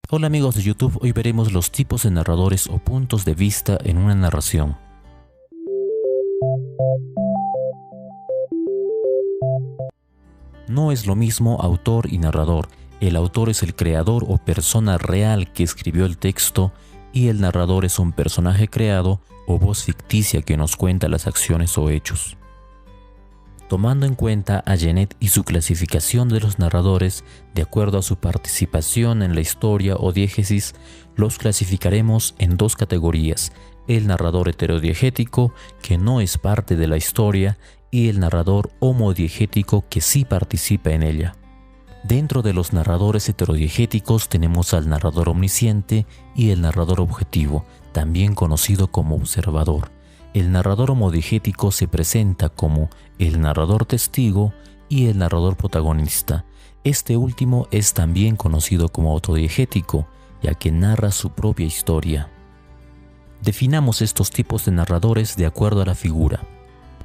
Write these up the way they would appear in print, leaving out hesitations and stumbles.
Hola amigos de YouTube, hoy veremos los tipos de narradores o puntos de vista en una narración. No es lo mismo autor y narrador. El autor es el creador o persona real que escribió el texto y el narrador es un personaje creado o voz ficticia que nos cuenta las acciones o hechos. Tomando en cuenta a Genet y su clasificación de los narradores de acuerdo a su participación en la historia o diégesis, los clasificaremos en dos categorías: el narrador heterodiegético, que no es parte de la historia, y el narrador homodiegético, que sí participa en ella. Dentro de los narradores heterodiegéticos tenemos al narrador omnisciente y el narrador objetivo, también conocido como observador. El narrador homodiegético se presenta como el narrador testigo y el narrador protagonista. Este último es también conocido como autodiegético, ya que narra su propia historia. Definamos estos tipos de narradores de acuerdo a la figura.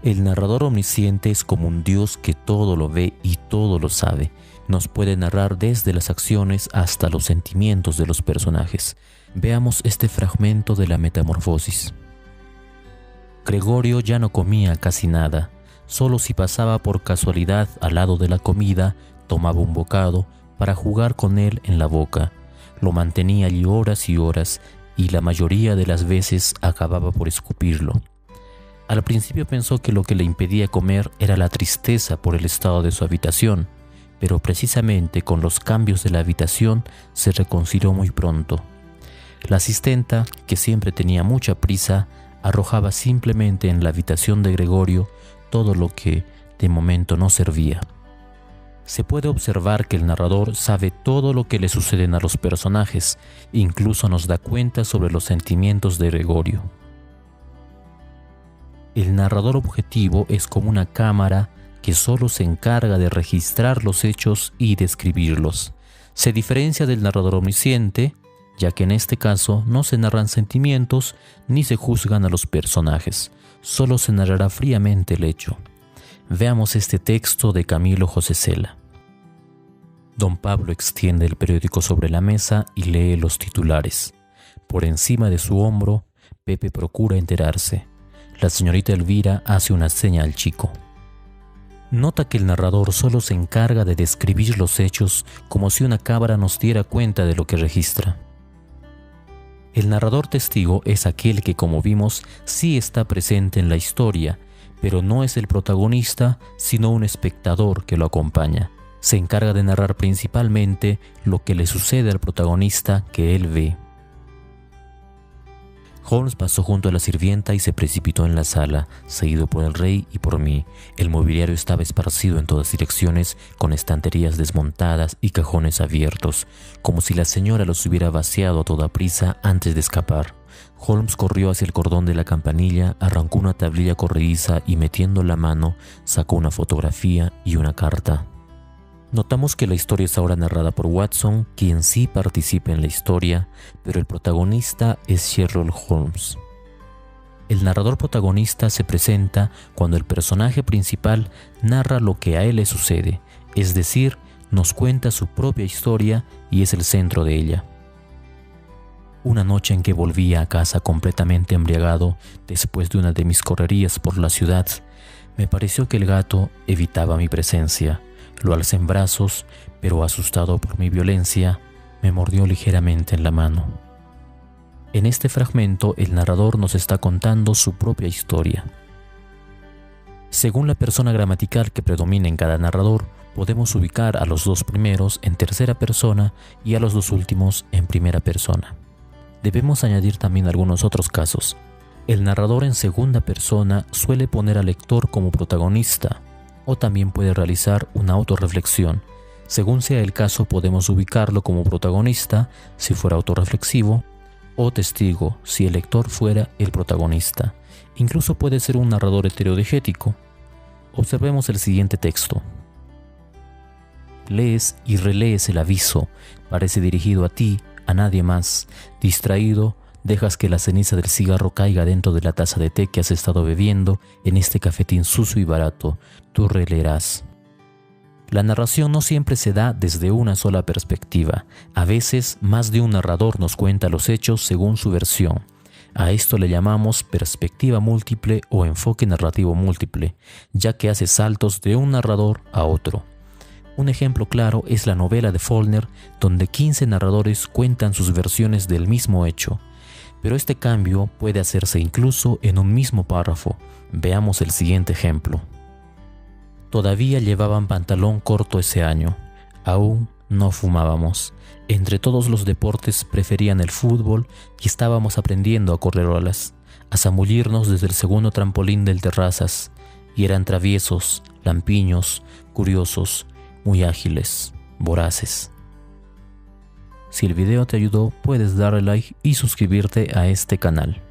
El narrador omnisciente es como un Dios que todo lo ve y todo lo sabe. Nos puede narrar desde las acciones hasta los sentimientos de los personajes. Veamos este fragmento de la Metamorfosis. Gregorio ya no comía casi nada, solo si pasaba por casualidad al lado de la comida, tomaba un bocado para jugar con él en la boca. Lo mantenía allí horas y horas y la mayoría de las veces acababa por escupirlo. Al principio pensó que lo que le impedía comer era la tristeza por el estado de su habitación, pero precisamente con los cambios de la habitación se reconcilió muy pronto. La asistenta, que siempre tenía mucha prisa, arrojaba simplemente en la habitación de Gregorio todo lo que de momento no servía. Se puede observar que el narrador sabe todo lo que le suceden a los personajes, incluso nos da cuenta sobre los sentimientos de Gregorio. El narrador objetivo es como una cámara que solo se encarga de registrar los hechos y describirlos. Se diferencia del narrador omnisciente, ya que en este caso no se narran sentimientos ni se juzgan a los personajes, solo se narrará fríamente el hecho. Veamos este texto de Camilo José Cela. Don Pablo extiende el periódico sobre la mesa y lee los titulares. Por encima de su hombro, Pepe procura enterarse. La señorita Elvira hace una seña al chico. Nota que el narrador solo se encarga de describir los hechos como si una cámara nos diera cuenta de lo que registra. El narrador testigo es aquel que, como vimos, sí está presente en la historia, pero no es el protagonista, sino un espectador que lo acompaña. Se encarga de narrar principalmente lo que le sucede al protagonista que él ve. Holmes pasó junto a la sirvienta y se precipitó en la sala, seguido por el rey y por mí. El mobiliario estaba esparcido en todas direcciones, con estanterías desmontadas y cajones abiertos, como si la señora los hubiera vaciado a toda prisa antes de escapar. Holmes corrió hacia el cordón de la campanilla, arrancó una tablilla corrediza y, metiendo la mano, sacó una fotografía y una carta. Notamos que la historia es ahora narrada por Watson, quien sí participa en la historia, pero el protagonista es Sherlock Holmes. El narrador protagonista se presenta cuando el personaje principal narra lo que a él le sucede, es decir, nos cuenta su propia historia y es el centro de ella. Una noche en que volvía a casa completamente embriagado, después de una de mis correrías por la ciudad, me pareció que el gato evitaba mi presencia. Lo alcé en brazos, pero asustado por mi violencia, me mordió ligeramente en la mano. En este fragmento, el narrador nos está contando su propia historia. Según la persona gramatical que predomina en cada narrador, podemos ubicar a los dos primeros en tercera persona y a los dos últimos en primera persona. Debemos añadir también algunos otros casos. El narrador en segunda persona suele poner al lector como protagonista, o también puede realizar una autorreflexión. Según sea el caso, podemos ubicarlo como protagonista si fuera autorreflexivo, o testigo si el lector fuera el protagonista. Incluso puede ser un narrador heterodiegético. Observemos el siguiente texto. Lees y relees el aviso, parece dirigido a ti, a nadie más. Distraído, dejas que la ceniza del cigarro caiga dentro de la taza de té que has estado bebiendo en este cafetín sucio y barato. Tú releerás. La narración no siempre se da desde una sola perspectiva. A veces, más de un narrador nos cuenta los hechos según su versión. A esto le llamamos perspectiva múltiple o enfoque narrativo múltiple, ya que hace saltos de un narrador a otro. Un ejemplo claro es la novela de Faulkner, donde 15 narradores cuentan sus versiones del mismo hecho. Pero este cambio puede hacerse incluso en un mismo párrafo. Veamos el siguiente ejemplo. Todavía llevaban pantalón corto ese año. Aún no fumábamos. Entre todos los deportes preferían el fútbol y estábamos aprendiendo a correr olas, a zambullirnos desde el segundo trampolín del terrazas, y eran traviesos, lampiños, curiosos, muy ágiles, voraces. Si el video te ayudó, puedes darle like y suscribirte a este canal.